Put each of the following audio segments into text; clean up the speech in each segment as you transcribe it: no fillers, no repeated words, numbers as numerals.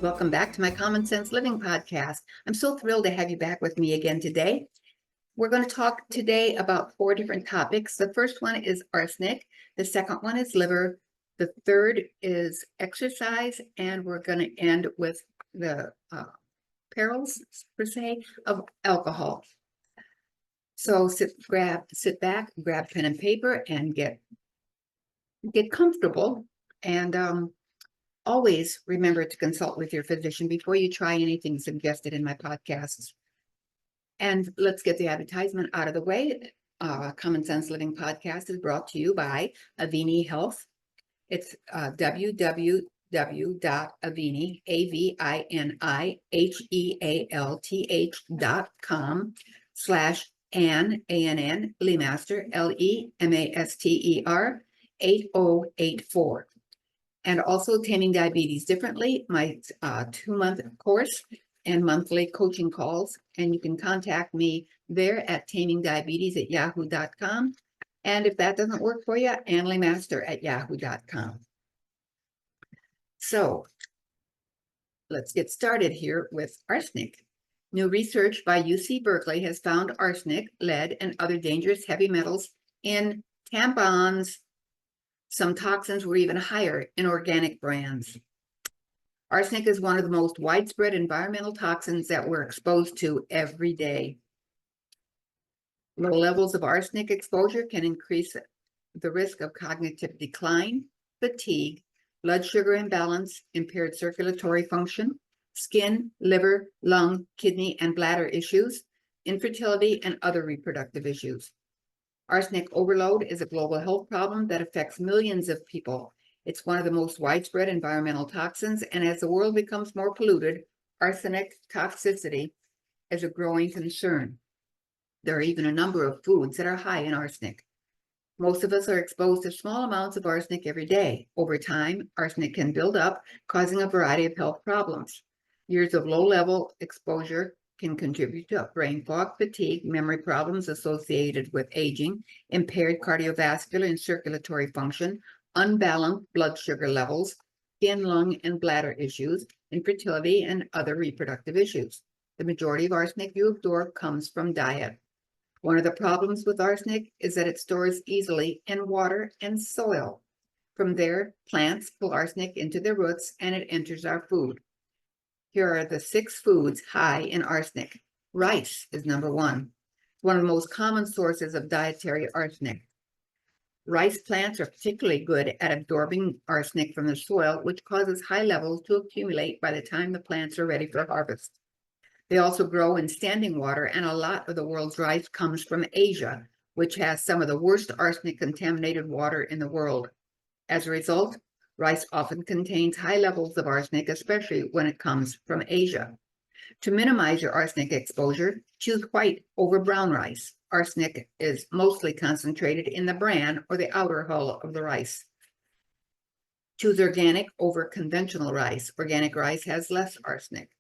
Welcome back to my Common Sense Living podcast. I'm so thrilled to have you back with me again today. We're going to talk today about 4 different topics. The first one is arsenic. The second one is liver. The third is exercise. And we're going to end with the perils, per se, of alcohol. So sit back, grab pen and paper, and get comfortable. And always remember to consult with your physician before you try anything suggested in my podcasts. And let's get the advertisement out of the way. Common Sense Living podcast is brought to you by Avini Health. It's www.avinihealth.com/Ann, A-N-N, LeMaster, LeMaster 8084. And also Taming Diabetes Differently, my 2-month course and monthly coaching calls. And you can contact me there at tamingdiabetes@yahoo.com. And if that doesn't work for you, LeMaster@yahoo.com. So let's get started here with arsenic. New research by UC Berkeley has found arsenic, lead, and other dangerous heavy metals in tampons. Some toxins were even higher in organic brands. Arsenic is one of the most widespread environmental toxins that we're exposed to every day. Low levels of arsenic exposure can increase the risk of cognitive decline, fatigue, blood sugar imbalance, impaired circulatory function, skin, liver, lung, kidney, and bladder issues, infertility, and other reproductive issues. Arsenic overload is a global health problem that affects millions of people. It's one of the most widespread environmental toxins, and as the world becomes more polluted, arsenic toxicity is a growing concern. There are even a number of foods that are high in arsenic. Most of us are exposed to small amounts of arsenic every day. Over time, arsenic can build up, causing a variety of health problems. Years of low-level exposure can contribute to brain fog, fatigue, memory problems associated with aging, impaired cardiovascular and circulatory function, unbalanced blood sugar levels, skin, lung, and bladder issues, infertility, and other reproductive issues. The majority of arsenic you absorb comes from diet. One of the problems with arsenic is that it stores easily in water and soil. From there, plants pull arsenic into their roots and it enters our food. Here are the 6 foods high in arsenic. Rice is number 1. One of the most common sources of dietary arsenic. Rice plants are particularly good at absorbing arsenic from the soil, which causes high levels to accumulate by the time the plants are ready for harvest. They also grow in standing water, and a lot of the world's rice comes from Asia, which has some of the worst arsenic-contaminated water in the world. As a result, rice often contains high levels of arsenic, especially when it comes from Asia. To minimize your arsenic exposure, choose white over brown rice. Arsenic is mostly concentrated in the bran or the outer hull of the rice. Choose organic over conventional rice. Organic rice has less arsenic.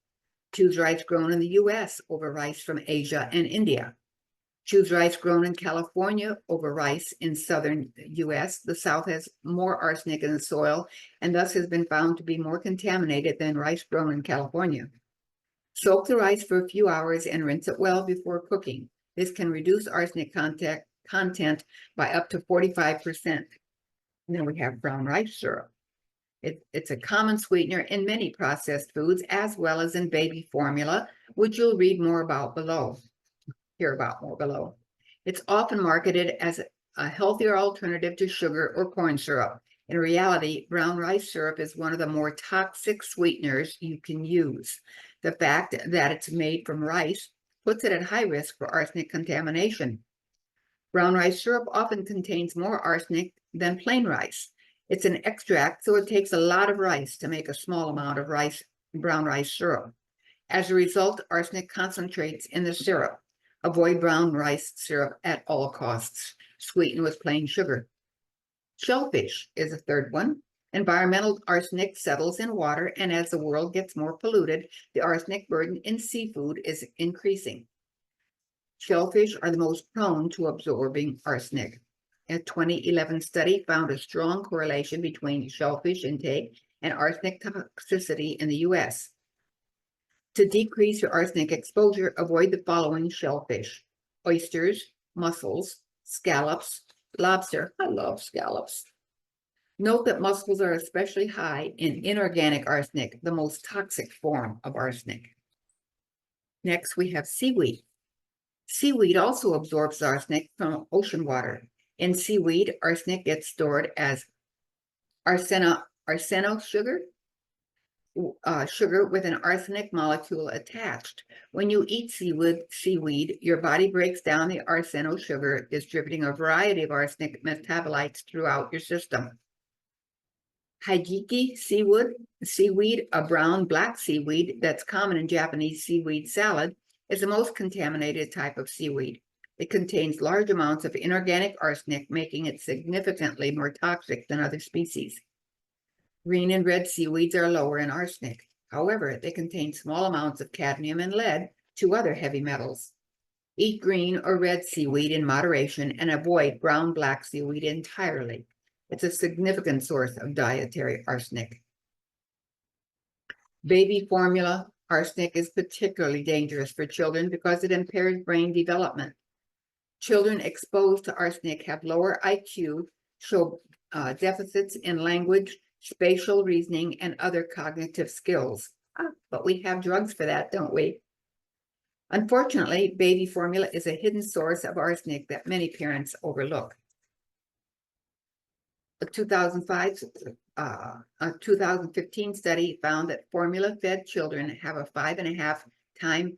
Choose rice grown in the U.S. over rice from Asia and India. Choose rice grown in California over rice in southern U.S. The South has more arsenic in the soil and thus has been found to be more contaminated than rice grown in California. Soak the rice for a few hours and rinse it well before cooking. This can reduce arsenic content by up to 45%. And then we have brown rice syrup. It's a common sweetener in many processed foods as well as in baby formula, which you'll read more about below. Hear about more below. It's often marketed as a healthier alternative to sugar or corn syrup. In reality, brown rice syrup is one of the more toxic sweeteners you can use. The fact that it's made from rice puts it at high risk for arsenic contamination. Brown rice syrup often contains more arsenic than plain rice. It's an extract, so it takes a lot of rice to make a small amount of brown rice syrup. As a result, arsenic concentrates in the syrup. Avoid brown rice syrup at all costs. Sweeten with plain sugar. Shellfish is a third one. Environmental arsenic settles in water, and as the world gets more polluted, the arsenic burden in seafood is increasing. Shellfish are the most prone to absorbing arsenic. A 2011 study found a strong correlation between shellfish intake and arsenic toxicity in the U.S. To decrease your arsenic exposure, avoid the following shellfish: oysters, mussels, scallops, lobster. I love scallops. Note that mussels are especially high in inorganic arsenic, the most toxic form of arsenic. Next, we have seaweed. Seaweed also absorbs arsenic from ocean water. In seaweed, arsenic gets stored as arseno sugar, sugar with an arsenic molecule attached. When you eat seaweed, your body breaks down the arseno sugar, distributing a variety of arsenic metabolites throughout your system. Hijiki seaweed, a brown black seaweed that's common in Japanese seaweed salad, is the most contaminated type of seaweed. It contains large amounts of inorganic arsenic, making it significantly more toxic than other species. Green and red seaweeds are lower in arsenic. However, they contain small amounts of cadmium and lead, two other heavy metals. Eat green or red seaweed in moderation and avoid brown-black seaweed entirely. It's a significant source of dietary arsenic. Baby formula arsenic is particularly dangerous for children because it impairs brain development. Children exposed to arsenic have lower IQ, show deficits in language, spatial reasoning, and other cognitive skills. But we have drugs for that, don't we? Unfortunately, baby formula is a hidden source of arsenic that many parents overlook. A 2015 study found that formula-fed children have a 5.5 times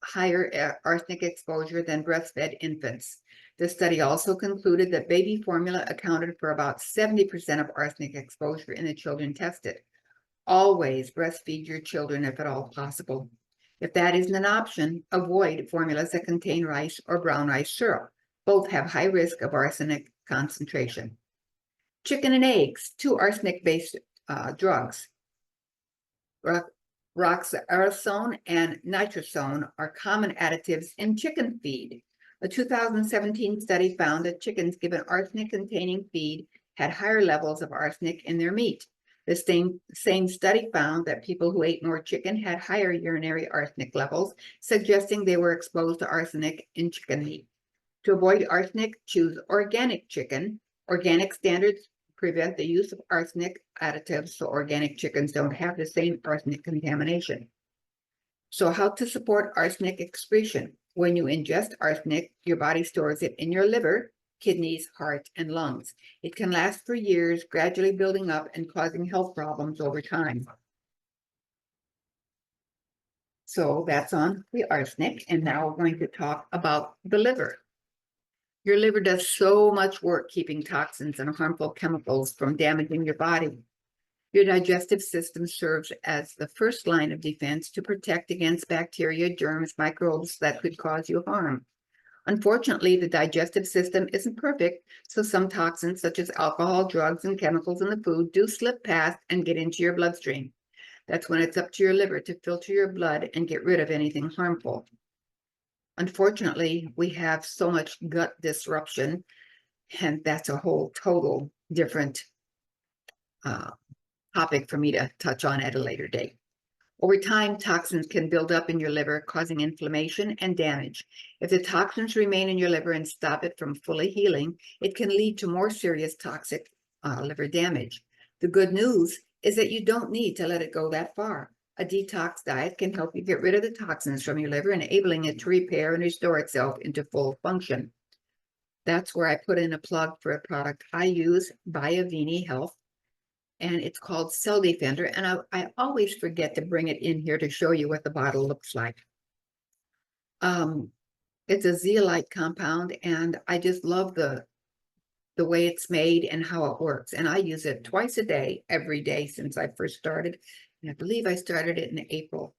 higher arsenic exposure than breastfed infants. The study also concluded that baby formula accounted for about 70% of arsenic exposure in the children tested. Always breastfeed your children if at all possible. If that isn't an option, avoid formulas that contain rice or brown rice syrup. Both have high risk of arsenic concentration. Chicken and eggs, two arsenic-based drugs. Roxaerosone and nitrazone are common additives in chicken feed. A 2017 study found that chickens given arsenic-containing feed had higher levels of arsenic in their meat. The same study found that people who ate more chicken had higher urinary arsenic levels, suggesting they were exposed to arsenic in chicken meat. To avoid arsenic, choose organic chicken. Organic standards prevent the use of arsenic additives, so organic chickens don't have the same arsenic contamination. So how to support arsenic excretion? When you ingest arsenic, your body stores it in your liver, kidneys, heart, and lungs. It can last for years, gradually building up and causing health problems over time. So that's on the arsenic, and now we're going to talk about the liver. Your liver does so much work keeping toxins and harmful chemicals from damaging your body. Your digestive system serves as the first line of defense to protect against bacteria, germs, microbes that could cause you harm. Unfortunately, the digestive system isn't perfect, so some toxins such as alcohol, drugs, and chemicals in the food do slip past and get into your bloodstream. That's when it's up to your liver to filter your blood and get rid of anything harmful. Unfortunately, we have so much gut disruption, and that's a whole total different topic for me to touch on at a later date. Over time, toxins can build up in your liver, causing inflammation and damage. If the toxins remain in your liver and stop it from fully healing, it can lead to more serious toxic liver damage. The good news is that you don't need to let it go that far. A detox diet can help you get rid of the toxins from your liver, enabling it to repair and restore itself into full function. That's where I put in a plug for a product I use, Biovini Health, and it's called Cell Defender, and I always forget to bring it in here to show you what the bottle looks like. It's a zeolite compound, and I just love the way it's made and how it works. And I use it twice a day, every day since I first started. And I believe I started it in April.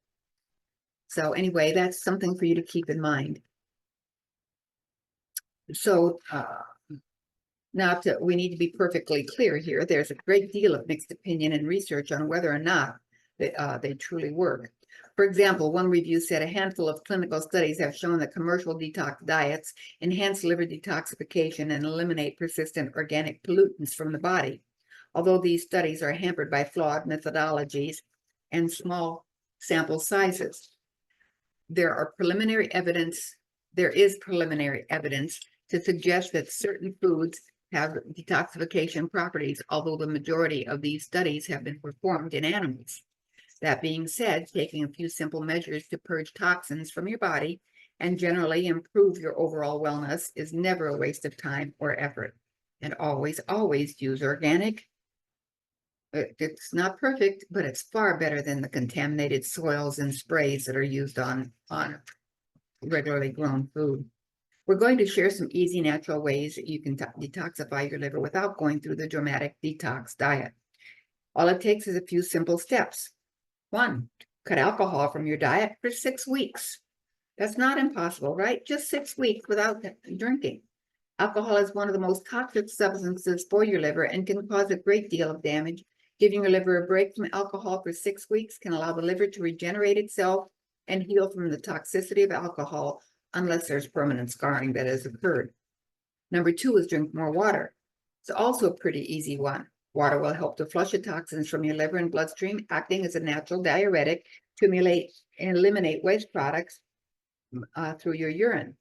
So anyway, that's something for you to keep in mind. So now we need to be perfectly clear here. There's a great deal of mixed opinion and research on whether or not they truly work. For example, one review said a handful of clinical studies have shown that commercial detox diets enhance liver detoxification and eliminate persistent organic pollutants from the body. although these studies are hampered by flawed methodologies and small sample sizes. There is preliminary evidence to suggest that certain foods have detoxification properties, although the majority of these studies have been performed in animals. That being said, taking a few simple measures to purge toxins from your body and generally improve your overall wellness is never a waste of time or effort. And always, always use organic. It's not perfect, but it's far better than the contaminated soils and sprays that are used on regularly grown food. We're going to share some easy, natural ways that you can detoxify your liver without going through the dramatic detox diet. All it takes is a few simple steps. 1, cut alcohol from your diet for 6 weeks. That's not impossible, right? Just 6 weeks without drinking. Alcohol is one of the most toxic substances for your liver and can cause a great deal of damage. Giving your liver a break from alcohol for 6 weeks can allow the liver to regenerate itself and heal from the toxicity of alcohol, unless there's permanent scarring that has occurred. Number 2 is drink more water. It's also a pretty easy one. Water will help to flush the toxins from your liver and bloodstream, acting as a natural diuretic to eliminate waste products through your urine.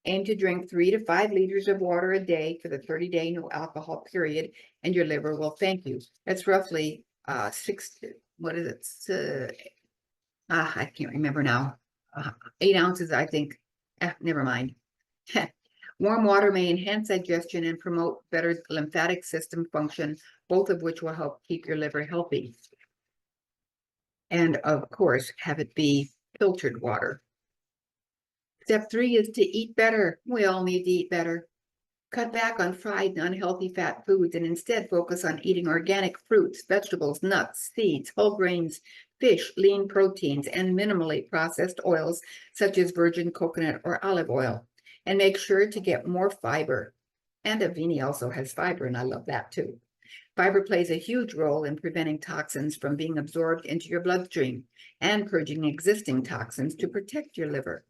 Aim to drink 3 to 5 liters of water a day for the 30-day no alcohol period, and your liver will thank you. That's roughly 6, what is it? I can't remember now. 8 ounces, I think. Never mind. Warm water may enhance digestion and promote better lymphatic system function, both of which will help keep your liver healthy. And of course, have it be filtered water. Step 3 is to eat better. We all need to eat better. Cut back on fried and unhealthy fat foods and instead focus on eating organic fruits, vegetables, nuts, seeds, whole grains, fish, lean proteins, and minimally processed oils such as virgin coconut or olive oil. And make sure to get more fiber. And Avini also has fiber, and I love that too. Fiber plays a huge role in preventing toxins from being absorbed into your bloodstream and purging existing toxins to protect your liver.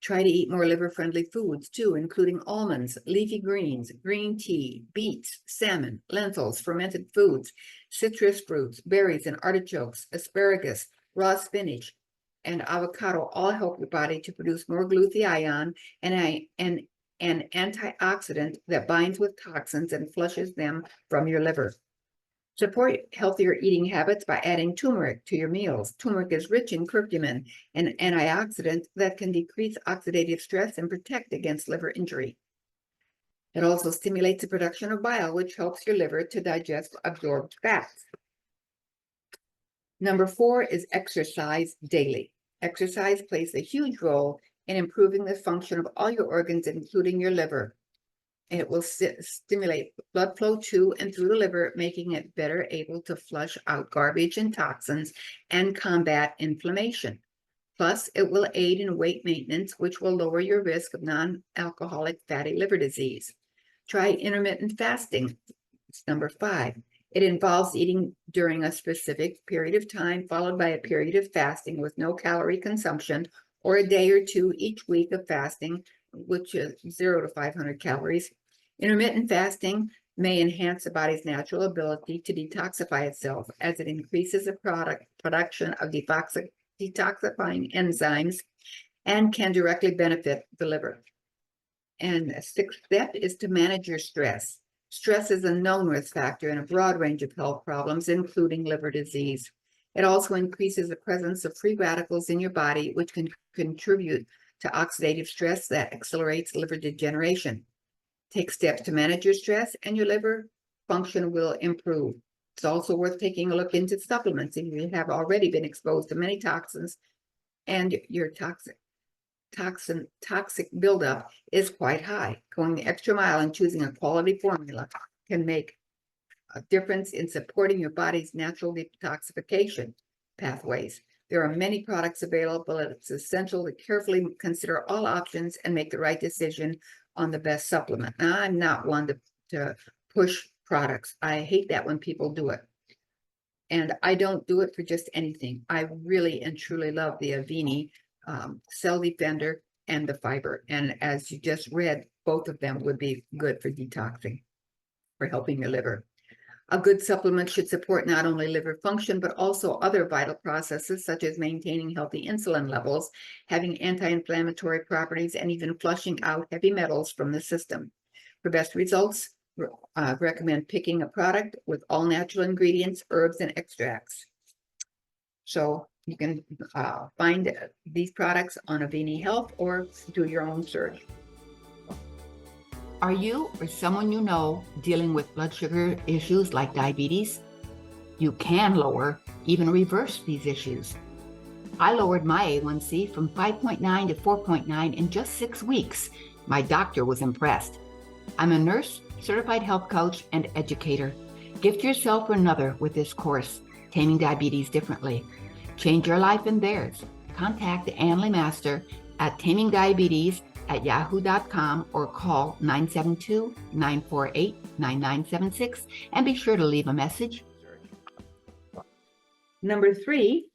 Try to eat more liver-friendly foods too, including almonds, leafy greens, green tea, beets, salmon, lentils, fermented foods, citrus fruits, berries and artichokes, asparagus, raw spinach, and avocado all help your body to produce more glutathione and an antioxidant that binds with toxins and flushes them from your liver. Support healthier eating habits by adding turmeric to your meals. Turmeric is rich in curcumin, an antioxidant that can decrease oxidative stress and protect against liver injury. It also stimulates the production of bile, which helps your liver to digest absorbed fats. Number 4 is exercise daily. Exercise plays a huge role in improving the function of all your organs, including your liver. It will stimulate blood flow to and through the liver, making it better able to flush out garbage and toxins and combat inflammation. Plus, it will aid in weight maintenance, which will lower your risk of non-alcoholic fatty liver disease. Try intermittent fasting. It's number 5. It involves eating during a specific period of time, followed by a period of fasting with no calorie consumption, or a day or two each week of fasting, which is 0 to 500 calories. Intermittent fasting may enhance the body's natural ability to detoxify itself as it increases the production of detoxifying enzymes and can directly benefit the liver. And the 6th step is to manage your stress. Stress is a known risk factor in a broad range of health problems, including liver disease. It also increases the presence of free radicals in your body, which can contribute to oxidative stress that accelerates liver degeneration. Take steps to manage your stress and your liver function will improve. It's also worth taking a look into supplements if you have already been exposed to many toxins and your toxic buildup is quite high. Going the extra mile and choosing a quality formula can make a difference in supporting your body's natural detoxification pathways. There are many products available, but it's essential to carefully consider all options and make the right decision on the best supplement. Now, I'm not one to push products. I hate that when people do it. And I don't do it for just anything. I really and truly love the Avini Cell Defender and the fiber. And as you just read, both of them would be good for detoxing, for helping your liver. A good supplement should support not only liver function, but also other vital processes, such as maintaining healthy insulin levels, having anti-inflammatory properties, and even flushing out heavy metals from the system. For best results, recommend picking a product with all natural ingredients, herbs, and extracts. So you can find these products on Avini Health or do your own search. Are you or someone you know dealing with blood sugar issues like diabetes? You can lower, even reverse these issues. I lowered my A1C from 5.9 to 4.9 in just 6 weeks. My doctor was impressed. I'm a nurse, certified health coach, and educator. Gift yourself or another with this course, Taming Diabetes Differently. Change your life and theirs. Contact Ann LeMaster at tamingdiabetes@yahoo.com or call 972-948-9976 and be sure to leave a message. Number 3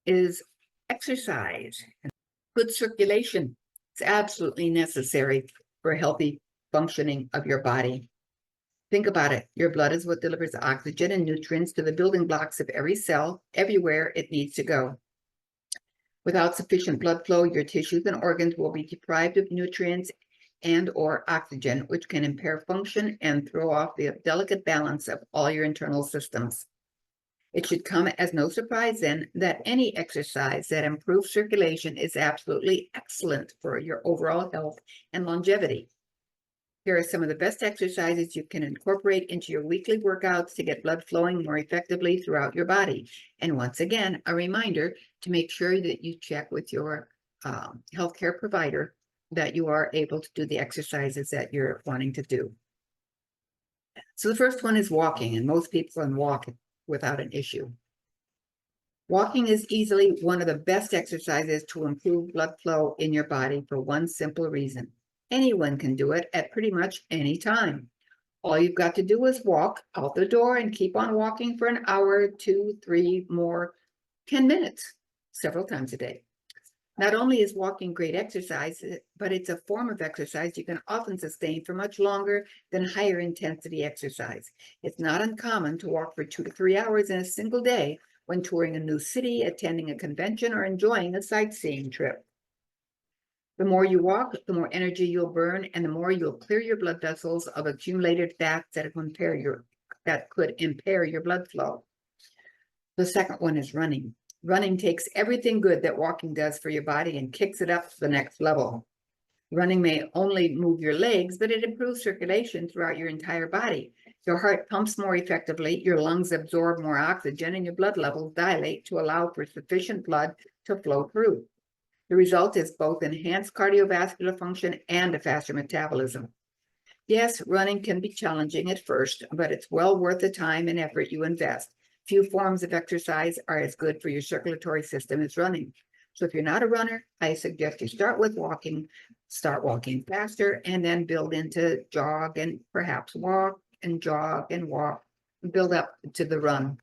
is exercise. Good circulation. It's absolutely necessary for healthy functioning of your body. Think about it. Your blood is what delivers oxygen and nutrients to the building blocks of every cell, everywhere it needs to go. Without sufficient blood flow, your tissues and organs will be deprived of nutrients and or oxygen, which can impair function and throw off the delicate balance of all your internal systems. It should come as no surprise then that any exercise that improves circulation is absolutely excellent for your overall health and longevity. Here are some of the best exercises you can incorporate into your weekly workouts to get blood flowing more effectively throughout your body. And once again, a reminder to make sure that you check with your healthcare provider that you are able to do the exercises that you're wanting to do. So the first one is walking, and most people can walk without an issue. Walking is easily one of the best exercises to improve blood flow in your body for one simple reason. Anyone can do it at pretty much any time. All you've got to do is walk out the door and keep on walking for an hour, 2, 3, more, 10 minutes, several times a day. Not only is walking great exercise, but it's a form of exercise you can often sustain for much longer than higher intensity exercise. It's not uncommon to walk for 2 to 3 hours in a single day when touring a new city, attending a convention, or enjoying a sightseeing trip. The more you walk, the more energy you'll burn, and the more you'll clear your blood vessels of accumulated fats that could impair your blood flow. The second one is running. Running takes everything good that walking does for your body and kicks it up to the next level. Running may only move your legs, but it improves circulation throughout your entire body. Your heart pumps more effectively, your lungs absorb more oxygen, and your blood levels dilate to allow for sufficient blood to flow through. The result is both enhanced cardiovascular function and a faster metabolism. Yes, running can be challenging at first, but it's well worth the time and effort you invest. Few forms of exercise are as good for your circulatory system as running. So if you're not a runner, I suggest you start with walking, start walking faster, and then build into jog and perhaps walk and jog and walk, and build up to the run.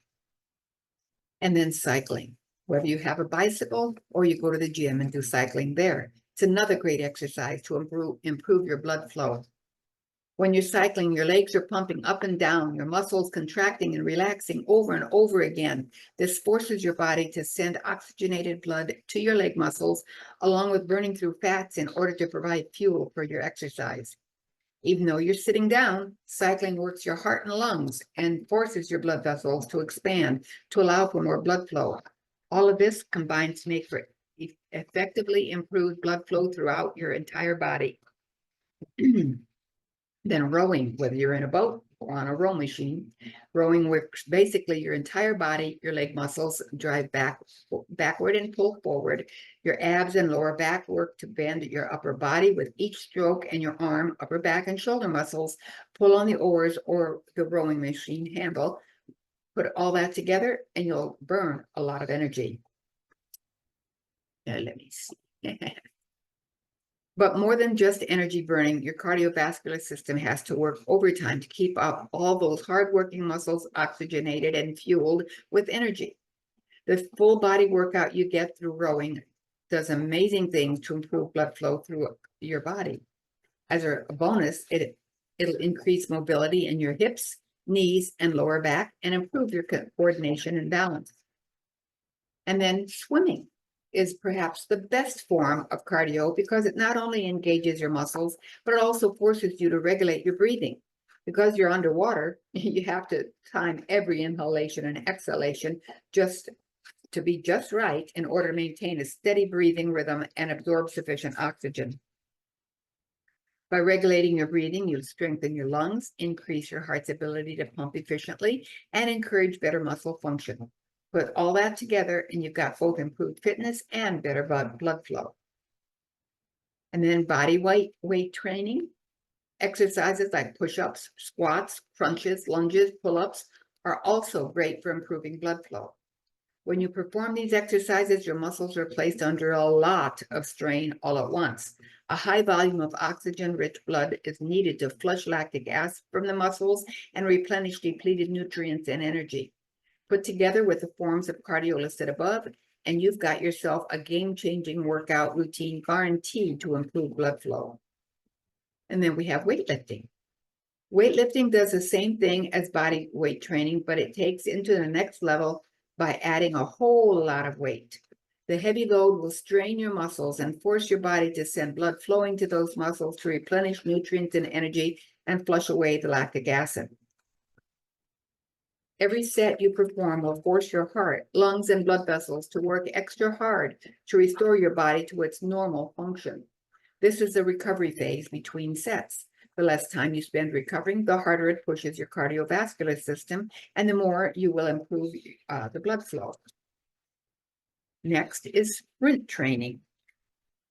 And then cycling. Whether you have a bicycle or you go to the gym and do cycling there. It's another great exercise to improve your blood flow. When you're cycling, your legs are pumping up and down, your muscles contracting and relaxing over and over again. This forces your body to send oxygenated blood to your leg muscles, along with burning through fats in order to provide fuel for your exercise. Even though you're sitting down, cycling works your heart and lungs and forces your blood vessels to expand to allow for more blood flow. All of this combines to make for effectively improved blood flow throughout your entire body. Then rowing, whether you're in a boat or on a row machine, rowing works basically your entire body. Your leg muscles drive backward and pull forward. Your abs and lower back work to bend your upper body with each stroke, and your arm, upper back, and shoulder muscles pull on the oars or the rowing machine handle. Put all that together and you'll burn a lot of energy. Now, let me see. But more than just energy burning, your cardiovascular system has to work overtime to keep up all those hardworking muscles oxygenated and fueled with energy. The full body workout you get through rowing does amazing things to improve blood flow through your body. As a bonus, it'll increase mobility in your hips, knees, and lower back, and improve your coordination and balance. And then swimming is perhaps the best form of cardio because it not only engages your muscles, but it also forces you to regulate your breathing. Because you're underwater, you have to time every inhalation and exhalation just to be just right in order to maintain a steady breathing rhythm and absorb sufficient oxygen. By regulating your breathing, you'll strengthen your lungs, increase your heart's ability to pump efficiently, and encourage better muscle function. Put all that together and you've got both improved fitness and better blood flow. And then body weight training. Exercises like push-ups, squats, crunches, lunges, pull-ups are also great for improving blood flow. When you perform these exercises, your muscles are placed under a lot of strain all at once. A high volume of oxygen-rich blood is needed to flush lactic acid from the muscles and replenish depleted nutrients and energy. Put together with the forms of cardio listed above, and you've got yourself a game-changing workout routine guaranteed to improve blood flow. And then we have weightlifting. Weightlifting does the same thing as body weight training, but it takes into the next level by adding a whole lot of weight. The heavy load will strain your muscles and force your body to send blood flowing to those muscles to replenish nutrients and energy and flush away the lactic acid. Every set you perform will force your heart, lungs, and blood vessels to work extra hard to restore your body to its normal function. This is the recovery phase between sets. The less time you spend recovering, the harder it pushes your cardiovascular system, and the more you will improve the blood flow. Next is sprint training.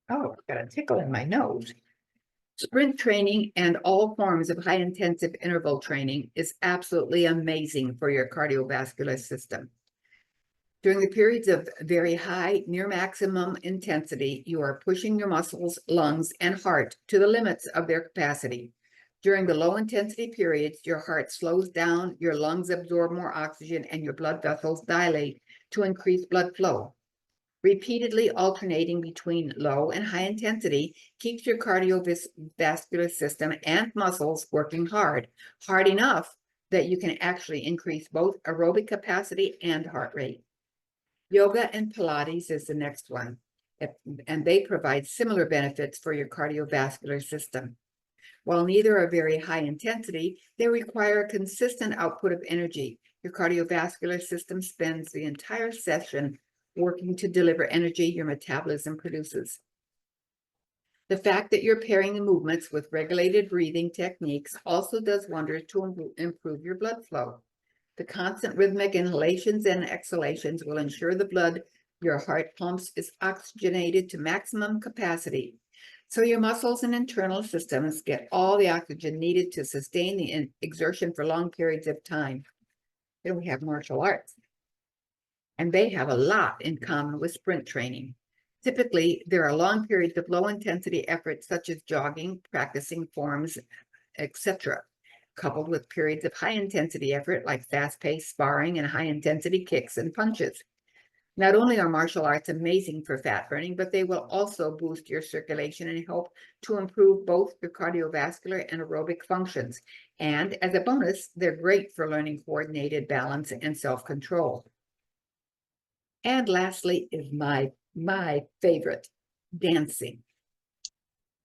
Oh, I've got a tickle in my nose. Sprint training and all forms of high-intensive interval training is absolutely amazing for your cardiovascular system. During the periods of very high, near maximum intensity, you are pushing your muscles, lungs, and heart to the limits of their capacity. During the low-intensity periods, your heart slows down, your lungs absorb more oxygen, and your blood vessels dilate to increase blood flow. Repeatedly alternating between low and high intensity keeps your cardiovascular system and muscles working hard enough that you can actually increase both aerobic capacity and heart rate. Yoga and Pilates is the next one, and they provide similar benefits for your cardiovascular system. While neither are very high intensity, they require a consistent output of energy. Your cardiovascular system spends the entire session working to deliver energy your metabolism produces. The fact that you're pairing the movements with regulated breathing techniques also does wonders to improve your blood flow. The constant rhythmic inhalations and exhalations will ensure the blood your heart pumps is oxygenated to maximum capacity, so your muscles and internal systems get all the oxygen needed to sustain the exertion for long periods of time. Then we have martial arts, and they have a lot in common with sprint training. Typically, there are long periods of low-intensity effort, such as jogging, practicing forms, etc., coupled with periods of high-intensity effort, like fast-paced sparring and high-intensity kicks and punches. Not only are martial arts amazing for fat burning, but they will also boost your circulation and help to improve both your cardiovascular and aerobic functions. And as a bonus, they're great for learning coordinated balance and self-control. And lastly is my favorite, dancing.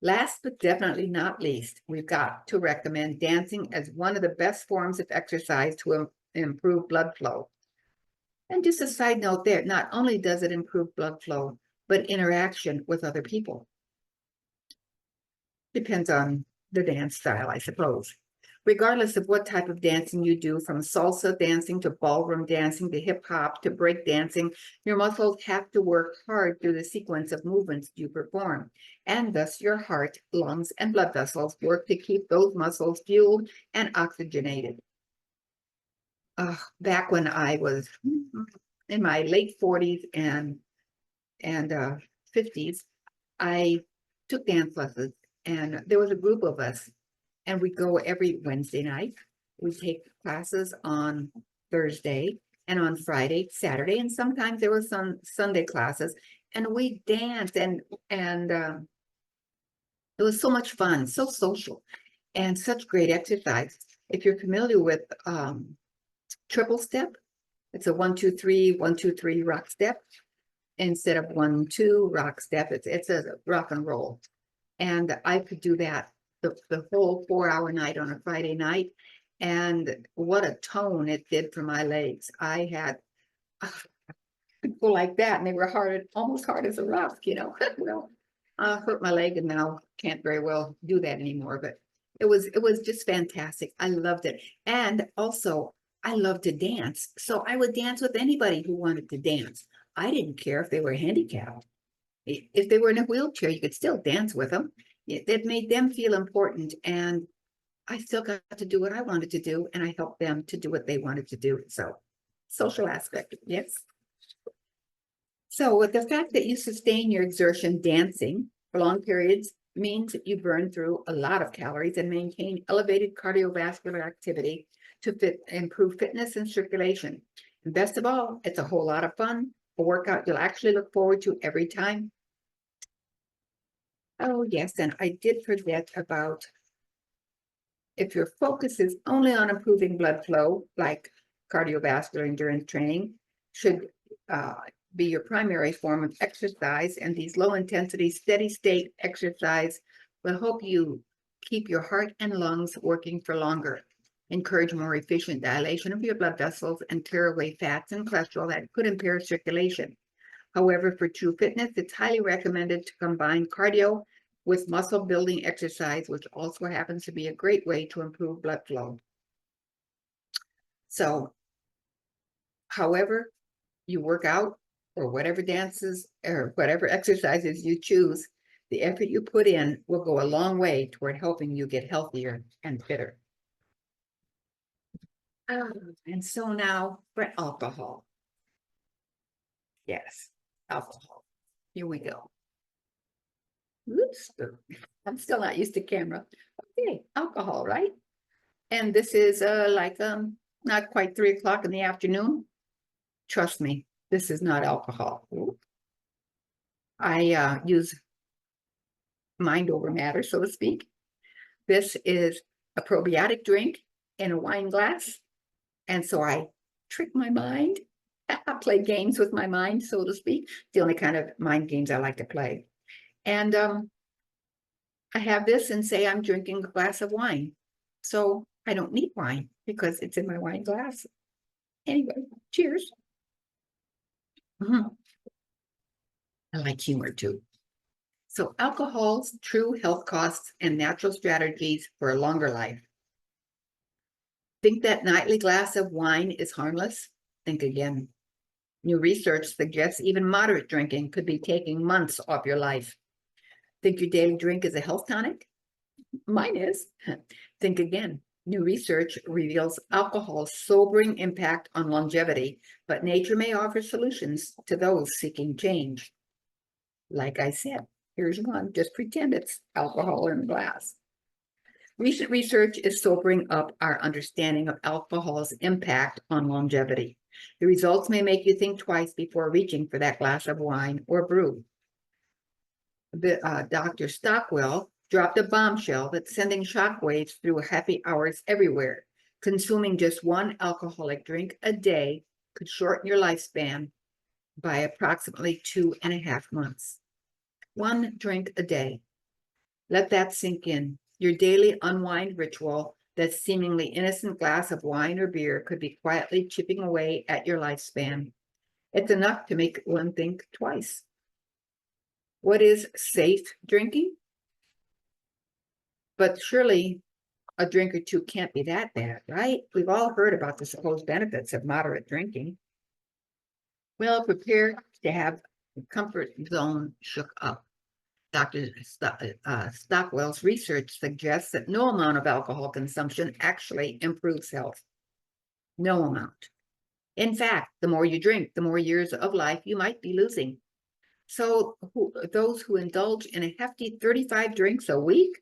Last but definitely not least, we've got to recommend dancing as one of the best forms of exercise to improve blood flow. And just a side note there, not only does it improve blood flow, but interaction with other people. Depends on the dance style, I suppose. Regardless of what type of dancing you do, from salsa dancing to ballroom dancing to hip hop to break dancing, your muscles have to work hard through the sequence of movements you perform. And thus your heart, lungs, and blood vessels work to keep those muscles fueled and oxygenated. Back when I was in my late 40s and 50s, I took dance lessons, and there was a group of us, and we go every Wednesday night. We take classes on Thursday and on Friday, Saturday, and sometimes there were some Sunday classes, and we danced, and it was so much fun, so social, and such great exercise. If you're familiar with triple step, it's a 1, 2, 3, 1, 2, 3 rock step instead of 1, 2 rock step. It's a rock and roll. And I could do that the whole 4-hour night on a Friday night. And what a tone it did for my legs. I had people like that, and they were hard, almost hard as a rock, you know. Well, I hurt my leg and now can't very well do that anymore. But it was just fantastic. I loved it. And also I love to dance. So I would dance with anybody who wanted to dance. I didn't care if they were handicapped. If they were in a wheelchair, you could still dance with them. It made them feel important. And I still got to do what I wanted to do. And I helped them to do what they wanted to do. So social aspect, yes. So with the fact that you sustain your exertion dancing for long periods means that you burn through a lot of calories and maintain elevated cardiovascular activity to improve fitness and circulation. And best of all, it's a whole lot of fun, a workout you'll actually look forward to every time. Oh, yes, and I did forget about if your focus is only on improving blood flow, like cardiovascular endurance training, should be your primary form of exercise, and these low intensity, steady state exercise will help you keep your heart and lungs working for longer, encourage more efficient dilation of your blood vessels, and clear away fats and cholesterol that could impair circulation. However, for true fitness, it's highly recommended to combine cardio with muscle building exercise, which also happens to be a great way to improve blood flow. So, however you work out, or whatever dances or whatever exercises you choose, the effort you put in will go a long way toward helping you get healthier and fitter. And so now for alcohol. Yes, alcohol. Here we go. Oops, I'm still not used to camera. Okay, alcohol, right? And this is like not quite 3 o'clock in the afternoon. Trust me, this is not alcohol. I use mind over matter, so to speak. This is a probiotic drink in a wine glass. And so I trick my mind. I play games with my mind, so to speak. The only kind of mind games I like to play. And I have this and say I'm drinking a glass of wine. So I don't need wine because it's in my wine glass. Anyway, cheers. I like humor too. So alcohol's true health costs and natural strategies for a longer life. Think that nightly glass of wine is harmless? Think again. New research suggests even moderate drinking could be taking months off your life. Think your daily drink is a health tonic? Mine is. Think again. New research reveals alcohol's sobering impact on longevity, but nature may offer solutions to those seeking change. Like I said, here's one. Just pretend it's alcohol in a glass. Recent research is sobering up our understanding of alcohol's impact on longevity. The results may make you think twice before reaching for that glass of wine or brew. Dr. Stockwell dropped a bombshell that's sending shockwaves through happy hours everywhere. Consuming just one alcoholic drink a day could shorten your lifespan by approximately 2.5 months. One drink a day. Let that sink in. Your daily unwind ritual, that seemingly innocent glass of wine or beer, could be quietly chipping away at your lifespan. It's enough to make one think twice. What is safe drinking? But surely a drink or two can't be that bad, right? We've all heard about the supposed benefits of moderate drinking. Well, prepare to have the comfort zone shook up. Dr. Stockwell's research suggests that no amount of alcohol consumption actually improves health. No amount. In fact, the more you drink, the more years of life you might be losing. So those who indulge in a hefty 35 drinks a week,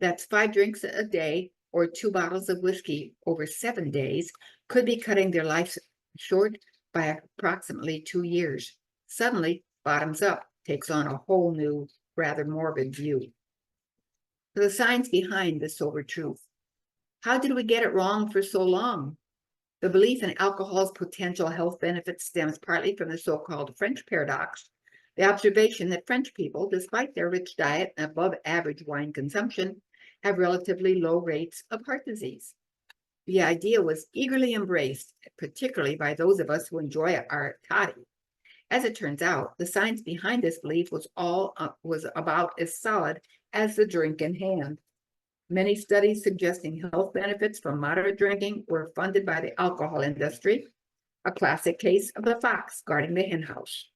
that's 5 drinks a day or 2 bottles of whiskey over 7 days, could be cutting their lives short by approximately 2 years. Suddenly, bottoms up takes on a whole new, rather morbid view. The science behind the sober truth. How did we get it wrong for so long? The belief in alcohol's potential health benefits stems partly from the so-called French paradox, the observation that French people, despite their rich diet and above average wine consumption, have relatively low rates of heart disease. The idea was eagerly embraced, particularly by those of us who enjoy our toddy. As it turns out, the science behind this belief was about as solid as the drink in hand. Many studies suggesting health benefits from moderate drinking were funded by the alcohol industry, a classic case of the fox guarding the henhouse.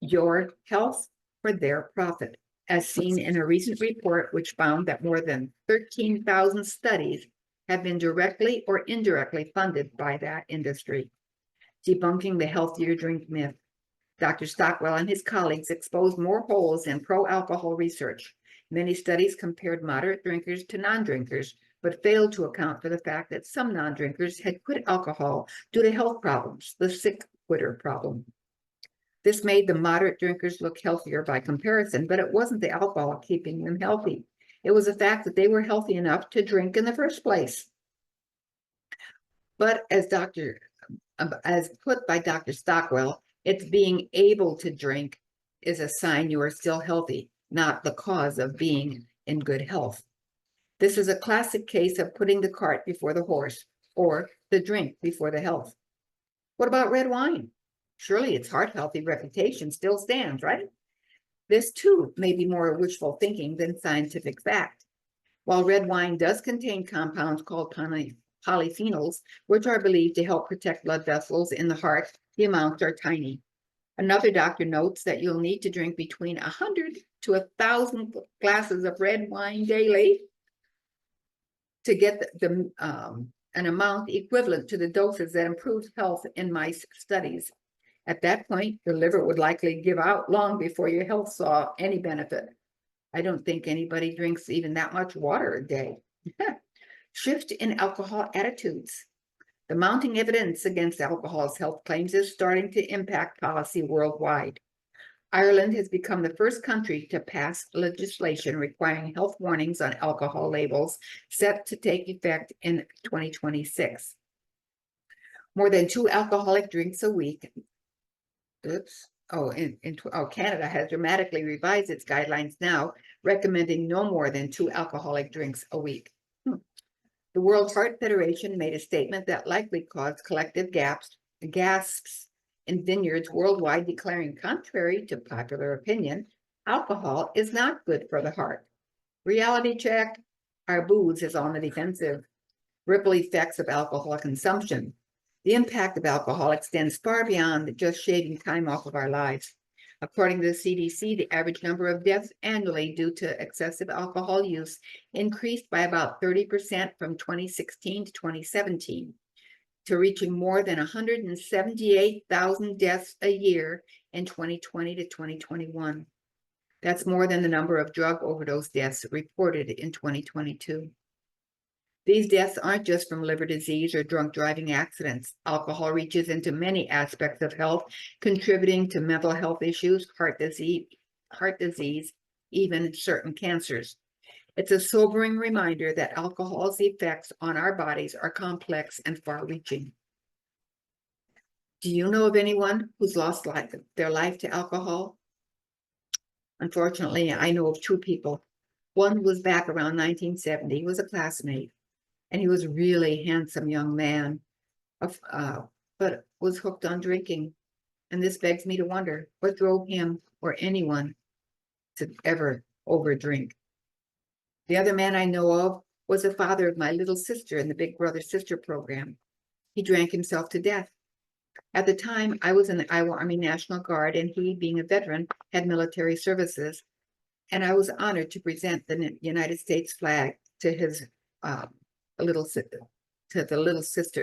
Your health for their profit, as seen in a recent report which found that more than 13,000 studies have been directly or indirectly funded by that industry. Debunking the healthier drink myth. Dr. Stockwell and his colleagues exposed more holes in pro-alcohol research. Many studies compared moderate drinkers to non-drinkers, but failed to account for the fact that some non-drinkers had quit alcohol due to health problems, the sick quitter problem. This made the moderate drinkers look healthier by comparison, but it wasn't the alcohol keeping them healthy. It was the fact that they were healthy enough to drink in the first place. But as put by Dr. Stockwell, it's being able to drink is a sign you are still healthy, not the cause of being in good health. This is a classic case of putting the cart before the horse, or the drink before the health. What about red wine? Surely its heart-healthy reputation still stands, right? This too may be more wishful thinking than scientific fact. While red wine does contain compounds called polyphenols, which are believed to help protect blood vessels in the heart, the amounts are tiny. Another doctor notes that you'll need to drink between 100 to 1,000 glasses of red wine daily to get an amount equivalent to the doses that improved health in mice studies. At that point, your liver would likely give out long before your health saw any benefit. I don't think anybody drinks even that much water a day. Shift in alcohol attitudes. The mounting evidence against alcohol's health claims is starting to impact policy worldwide. Ireland has become the first country to pass legislation requiring health warnings on alcohol labels, set to take effect in 2026. More than 2 alcoholic drinks a week. Canada has dramatically revised its guidelines now, recommending no more than 2 alcoholic drinks a week. The World Heart Federation made a statement that likely caused collective gasps in vineyards worldwide, declaring, contrary to popular opinion, alcohol is not good for the heart. Reality check, our booze is on the defensive. Ripple effects of alcohol consumption. The impact of alcohol extends far beyond just shaving time off of our lives. According to the CDC, the average number of deaths annually due to excessive alcohol use increased by about 30% from 2016 to 2017, to reaching more than 178,000 deaths a year in 2020 to 2021. That's more than the number of drug overdose deaths reported in 2022. These deaths aren't just from liver disease or drunk driving accidents. Alcohol reaches into many aspects of health, contributing to mental health issues, heart disease, even certain cancers. It's a sobering reminder that alcohol's effects on our bodies are complex and far-reaching. Do you know of anyone who's lost their life to alcohol? Unfortunately, I know of 2 people. One was back around 1970. He was a classmate. And he was a really handsome young man, but was hooked on drinking. And this begs me to wonder, what drove him or anyone to ever overdrink? The other man I know of was the father of my little sister in the Big Brother Sister program. He drank himself to death. At the time, I was in the Iowa Army National Guard, and he, being a veteran, had military services. And I was honored to present the United States flag to his little sister,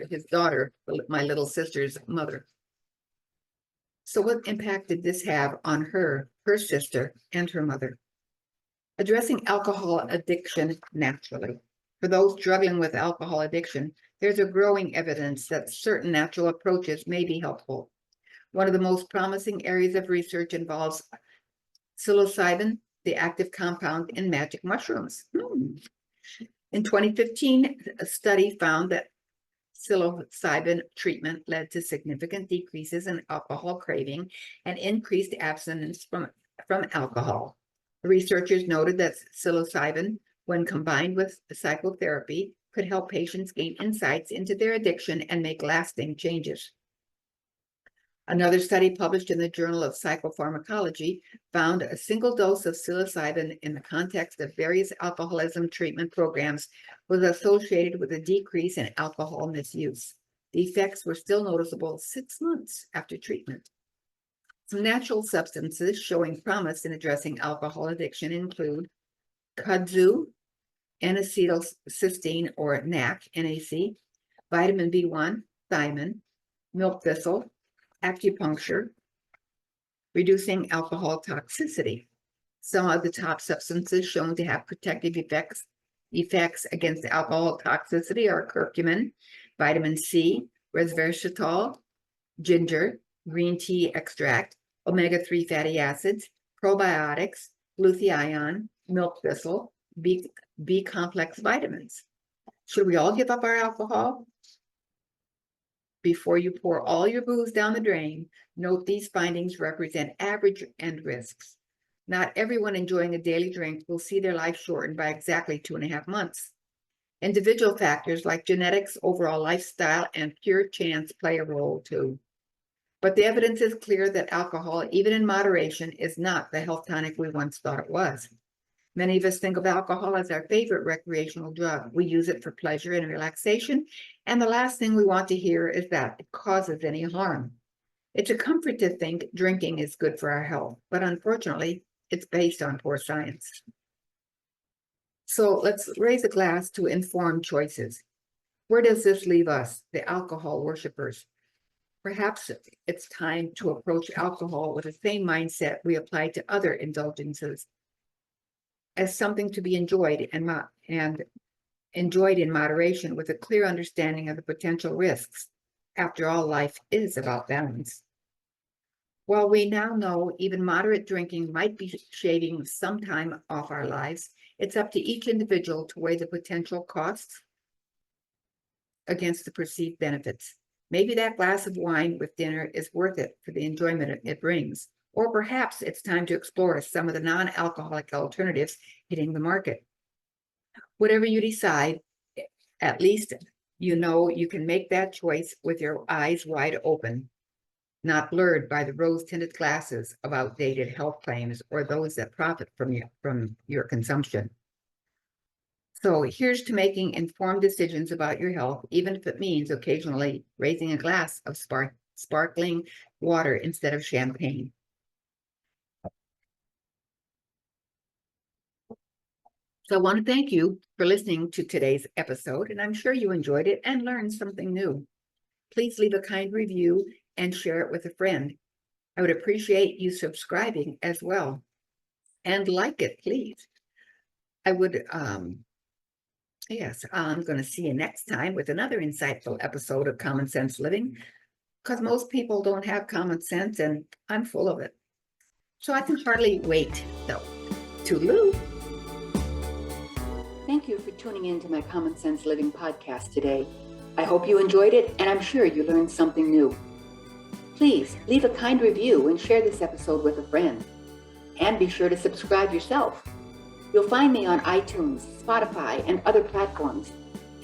his daughter, my little sister's mother. So what impact did this have on her sister, and her mother? Addressing alcohol addiction naturally. For those struggling with alcohol addiction, there's a growing evidence that certain natural approaches may be helpful. One of the most promising areas of research involves psilocybin, the active compound in magic mushrooms. In 2015, a study found that psilocybin treatment led to significant decreases in alcohol craving and increased abstinence from alcohol. The researchers noted that psilocybin, when combined with psychotherapy, could help patients gain insights into their addiction and make lasting changes. Another study published in the Journal of Psychopharmacology found a single dose of psilocybin in the context of various alcoholism treatment programs was associated with a decrease in alcohol misuse. The effects were still noticeable 6 months after treatment. Some natural substances showing promise in addressing alcohol addiction include kudzu, N-acetylcysteine or NAC, NAC, vitamin B1, thiamine, milk thistle, acupuncture, reducing alcohol toxicity. Some of the top substances shown to have protective effects against alcohol toxicity are curcumin, vitamin C, resveratrol, ginger, green tea extract, omega-3 fatty acids, probiotics, glutathione, milk thistle, B complex vitamins. Should we all give up our alcohol? Before you pour all your booze down the drain, note these findings represent average end risks. Not everyone enjoying a daily drink will see their life shortened by exactly 2.5 months. Individual factors like genetics, overall lifestyle, and pure chance play a role too. But the evidence is clear that alcohol, even in moderation, is not the health tonic we once thought it was. Many of us think of alcohol as our favorite recreational drug. We use it for pleasure and relaxation, and the last thing we want to hear is that it causes any harm. It's a comfort to think drinking is good for our health, but unfortunately, it's based on poor science. So let's raise a glass to informed choices. Where does this leave us, the alcohol worshipers? Perhaps it's time to approach alcohol with the same mindset we apply to other indulgences, as something to be enjoyed and enjoyed in moderation with a clear understanding of the potential risks. After all, life is about balance. While we now know even moderate drinking might be shaving some time off our lives, it's up to each individual to weigh the potential costs against the perceived benefits. Maybe that glass of wine with dinner is worth it for the enjoyment it brings. Or perhaps it's time to explore some of the non-alcoholic alternatives hitting the market. Whatever you decide, at least you know you can make that choice with your eyes wide open, not blurred by the rose-tinted glasses of outdated health claims or those that profit from your consumption. So here's to making informed decisions about your health, even if it means occasionally raising a glass of sparkling water instead of champagne. So I want to thank you for listening to today's episode, and I'm sure you enjoyed it and learned something new. Please leave a kind review and share it with a friend. I would appreciate you subscribing as well. And like it, please. I would, yes, I'm going to see you next time with another insightful episode of Common Sense Living, because most people don't have common sense, and I'm full of it. So I can hardly wait, though. Toodaloo. Thank you for tuning in to my Common Sense Living podcast today. I hope you enjoyed it, and I'm sure you learned something new. Please leave a kind review and share this episode with a friend. And be sure to subscribe yourself. You'll find me on iTunes, Spotify, and other platforms.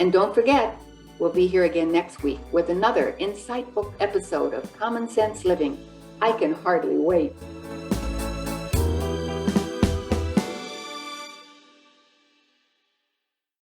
And don't forget, we'll be here again next week with another insightful episode of Common Sense Living. I can hardly wait.